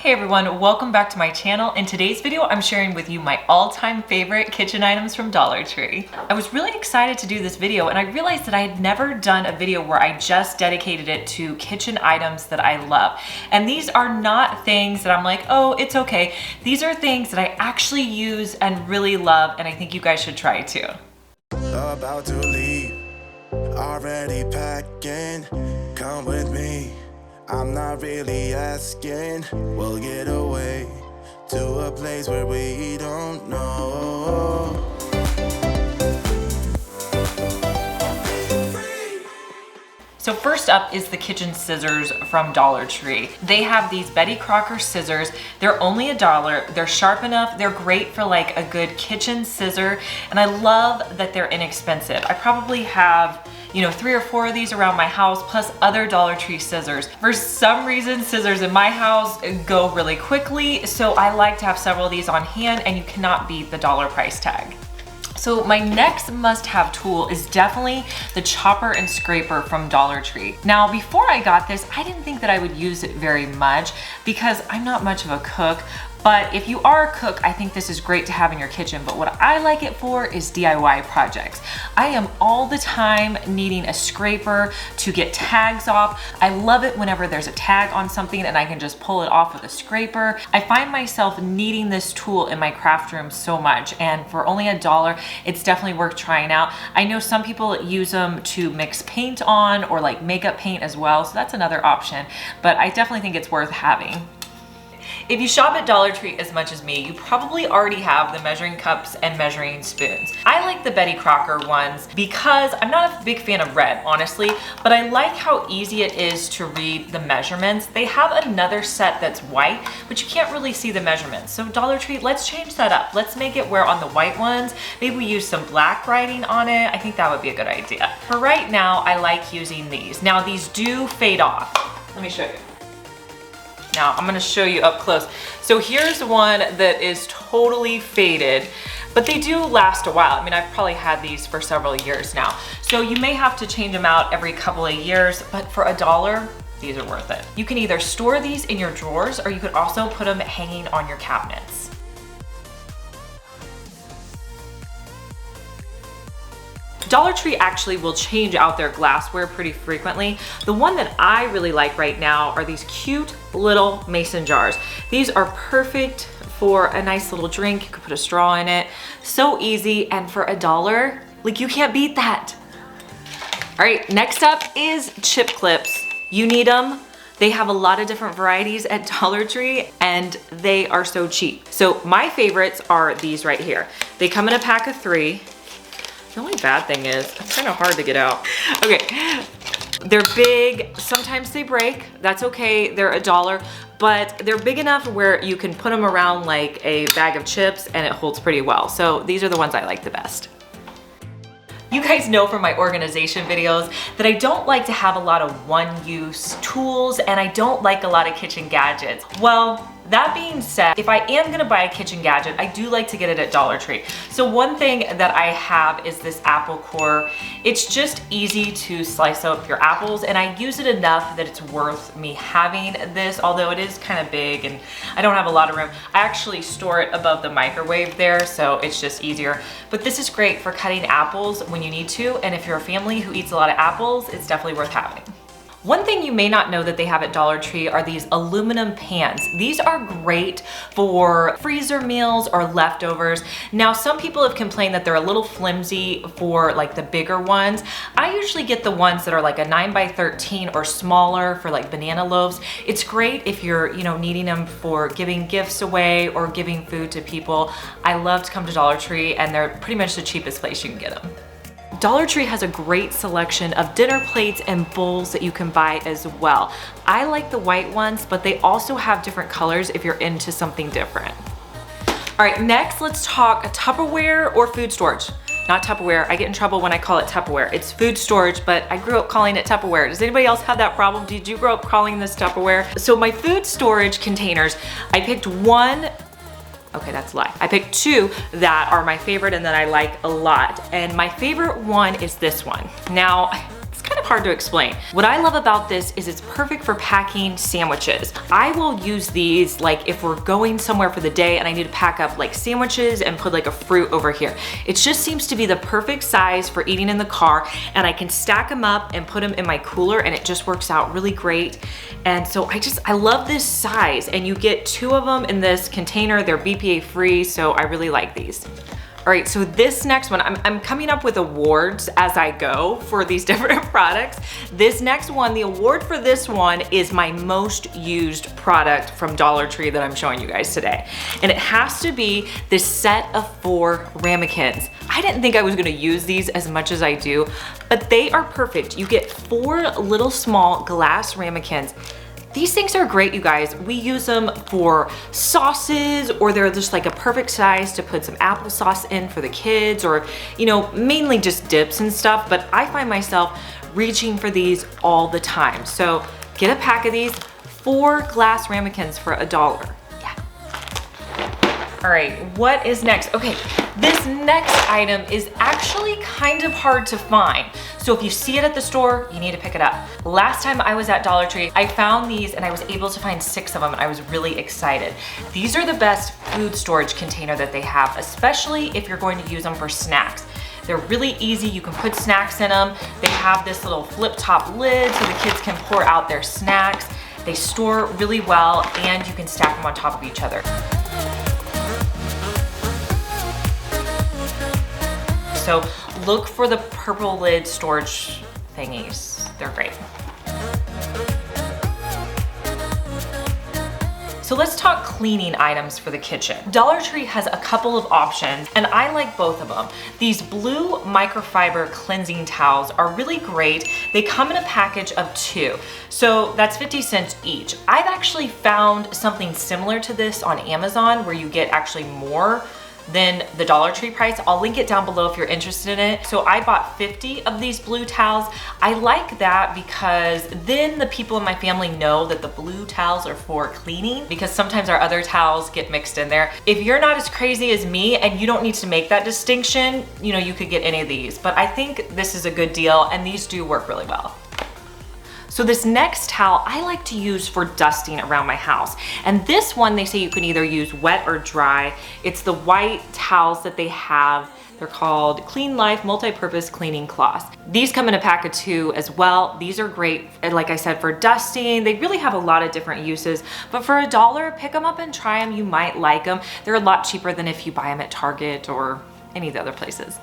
Hey everyone, welcome back to my channel. In today's video, I'm sharing with you my all-time favorite kitchen items from Dollar Tree. I was really excited to do this video and I realized that I had never done a video where I just dedicated it to kitchen items that I love. And these are not things that I'm like, oh, it's okay. These are things that I actually use and really love, and I think you guys should try too. About to leave, already packing, come with me. I'm not really asking, we'll get away to a place where we don't know. So first up is the kitchen scissors from Dollar Tree. They have these Betty Crocker scissors. They're only $1. They're sharp enough. They're great for like a good kitchen scissor. And I love that they're inexpensive. I probably have, 3 or 4 of these around my house, plus other Dollar Tree scissors. For some reason, scissors in my house go really quickly, so I like to have several of these on hand, and you cannot beat the dollar price tag. So my next must-have tool is definitely the chopper and scraper from Dollar Tree. Now, before I got this, I didn't think that I would use it very much because I'm not much of a cook. But if you are a cook, I think this is great to have in your kitchen. But what I like it for is DIY projects. I am all the time needing a scraper to get tags off. I love it whenever there's a tag on something and I can just pull it off with a scraper. I find myself needing this tool in my craft room so much, and for only $1, it's definitely worth trying out. I know some people use them to mix paint on or like makeup paint as well, so that's another option, but I definitely think it's worth having. If you shop at Dollar Tree as much as me, you probably already have the measuring cups and measuring spoons. I like the Betty Crocker ones because I'm not a big fan of red, honestly, but I like how easy it is to read the measurements. They have another set that's white, but you can't really see the measurements. So Dollar Tree, let's change that up. Let's make it where on the white ones, maybe we use some black writing on it. I think that would be a good idea. For right now, I like using these. Now these do fade off. Let me show you. Now I'm gonna show you up close. So here's one that is totally faded, but they do last a while. I mean, I've probably had these for several years now. So you may have to change them out every couple of years, but for $1, these are worth it. You can either store these in your drawers or you could also put them hanging on your cabinets. Dollar Tree actually will change out their glassware pretty frequently. The one that I really like right now are these cute little mason jars. These are perfect for a nice little drink. You could put a straw in it. So easy, and for $1, like, you can't beat that. All right, next up is chip clips. You need them. They have a lot of different varieties at Dollar Tree and they are so cheap. So my favorites are these right here. They come in a pack of 3. The only bad thing is, it's kind of hard to get out. Okay, they're big, sometimes they break, that's okay, they're $1, but they're big enough where you can put them around like a bag of chips and it holds pretty well. So these are the ones I like the best. You guys know from my organization videos that I don't like to have a lot of one-use tools and I don't like a lot of kitchen gadgets. Well, that being said, if I am gonna buy a kitchen gadget, I do like to get it at Dollar Tree. So one thing that I have is this apple core. It's just easy to slice up your apples and I use it enough that it's worth me having this, although it is kind of big and I don't have a lot of room. I actually store it above the microwave there, so it's just easier. But this is great for cutting apples when you need to, and if you're a family who eats a lot of apples, it's definitely worth having. One thing you may not know that they have at Dollar Tree are these aluminum pans. These are great for freezer meals or leftovers. Now, some people have complained that they're a little flimsy for like the bigger ones. I usually get the ones that are like a 9x13 or smaller for like banana loaves. It's great if you're, needing them for giving gifts away or giving food to people. I love to come to Dollar Tree and they're pretty much the cheapest place you can get them. Dollar Tree has a great selection of dinner plates and bowls that you can buy as well. I like the white ones, but they also have different colors if you're into something different. All right, next let's talk Tupperware or food storage. Not Tupperware, I get in trouble when I call it Tupperware. It's food storage, but I grew up calling it Tupperware. Does anybody else have that problem? Did you grow up calling this Tupperware? So my food storage containers, I picked one. Okay, that's a lie. I picked 2 that are my favorite and that I like a lot. And my favorite one is this one. Now, it's kind of hard to explain. What I love about this is it's perfect for packing sandwiches. I will use these like if we're going somewhere for the day and I need to pack up like sandwiches and put like a fruit over here. It just seems to be the perfect size for eating in the car, and I can stack them up and put them in my cooler, and it just works out really great. And so I love this size, and you get 2 of them in this container. They're BPA free, so I really like these. All right, so this next one, I'm coming up with awards as I go for these different products. This next one, the award for this one is my most used product from Dollar Tree that I'm showing you guys today. And it has to be this set of 4 Ramekins. I didn't think I was gonna use these as much as I do, but they are perfect. You get 4 little small glass Ramekins. These things are great, you guys. We use them for sauces, or they're just like a perfect size to put some applesauce in for the kids, or, you know, mainly just dips and stuff. But I find myself reaching for these all the time. So get a pack of these, 4 glass Ramekins for $1. Yeah. All right, what is next? Okay, this next item is actually kind of hard to find. So if you see it at the store, you need to pick it up. Last time I was at Dollar Tree, I found these and I was able to find 6 of them, and I was really excited. These are the best food storage container that they have, especially if you're going to use them for snacks. They're really easy. You can put snacks in them. They have this little flip top lid so the kids can pour out their snacks. They store really well, and you can stack them on top of each other. So look for the purple lid storage thingies. They're great. So let's talk cleaning items for the kitchen. Dollar Tree has a couple of options, and I like both of them. These blue microfiber cleansing towels are really great. They come in a package of 2, so that's 50 cents each. I've actually found something similar to this on Amazon where you get actually more than the Dollar Tree price. I'll link it down below if you're interested in it. So I bought 50 of these blue towels. I like that because then the people in my family know that the blue towels are for cleaning, because sometimes our other towels get mixed in there. If you're not as crazy as me and you don't need to make that distinction, you know, you could get any of these, but I think this is a good deal, and these do work really well. So this next towel I like to use for dusting around my house. And this one, they say you can either use wet or dry. It's the white towels that they have. They're called Clean Life Multi-Purpose Cleaning Cloths. These come in a pack of 2 as well. These are great, like I said, for dusting. They really have a lot of different uses, but for $1, pick them up and try them. You might like them. They're a lot cheaper than if you buy them at Target or any of the other places.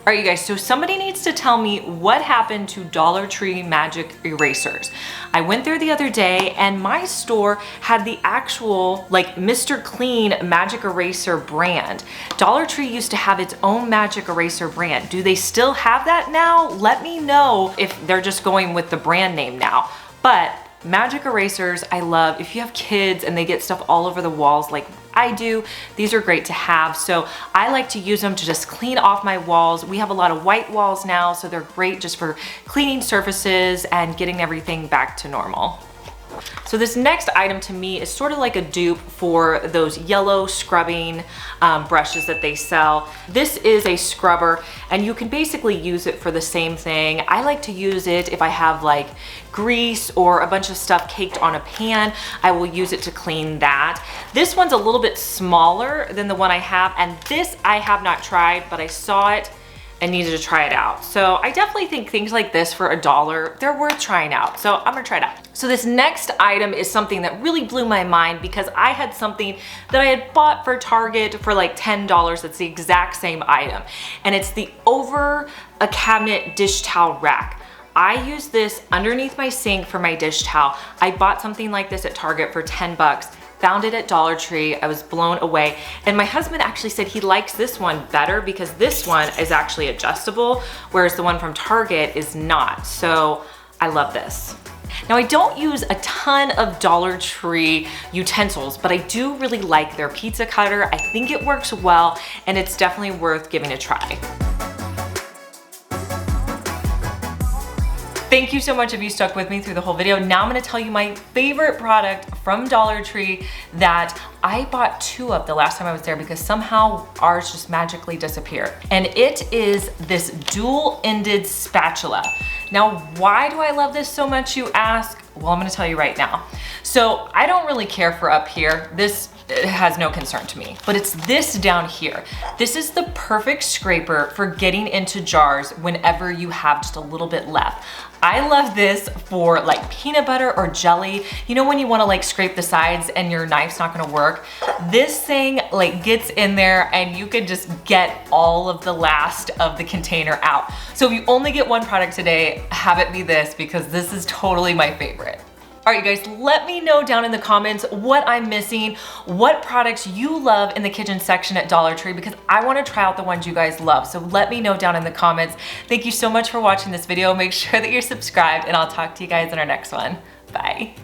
All right, you guys, so somebody needs to tell me what happened to Dollar Tree magic erasers. I went there the other day and my store had the actual like Mr. Clean magic eraser brand. Dollar Tree used to have its own magic eraser brand. Do they still have that now? Let me know if they're just going with the brand name now. But magic erasers, I love. If you have kids and they get stuff all over the walls like I do, these are great to have. So I like to use them to just clean off my walls. We have a lot of white walls now, so they're great just for cleaning surfaces and getting everything back to normal. So this next item to me is sort of like a dupe for those yellow scrubbing brushes that they sell. This is a scrubber, and you can basically use it for the same thing. I like to use it if I have like grease or a bunch of stuff caked on a pan. I will use it to clean that. This one's a little bit smaller than the one I have, and this I have not tried, but I saw it and needed to try it out. So I definitely think things like this for $1, they're worth trying out. So I'm gonna try it out. So this next item is something that really blew my mind because I had something that I had bought for Target for like $10. That's the exact same item. And it's the over a cabinet dish towel rack. I use this underneath my sink for my dish towel. I bought something like this at Target for 10 bucks. Found it at Dollar Tree. I was blown away. And my husband actually said he likes this one better because this one is actually adjustable, whereas the one from Target is not. So I love this. Now I don't use a ton of Dollar Tree utensils, but I do really like their pizza cutter. I think it works well, and it's definitely worth giving a try. Thank you so much if you stuck with me through the whole video. Now I'm gonna tell you my favorite product from Dollar Tree that I bought 2 of the last time I was there because somehow ours just magically disappeared. And it is this dual-ended spatula. Now, why do I love this so much, you ask? Well, I'm gonna tell you right now. So I don't really care for up here. This has no concern to me, but it's this down here. This is the perfect scraper for getting into jars whenever you have just a little bit left. I love this for like peanut butter or jelly. You know when you wanna like scrape the sides and your knife's not gonna work? This thing like gets in there and you can just get all of the last of the container out. So if you only get one product today, have it be this because this is totally my favorite. All right, you guys, let me know down in the comments what I'm missing, what products you love in the kitchen section at Dollar Tree, because I wanna try out the ones you guys love. So let me know down in the comments. Thank you so much for watching this video. Make sure that you're subscribed and I'll talk to you guys in our next one. Bye.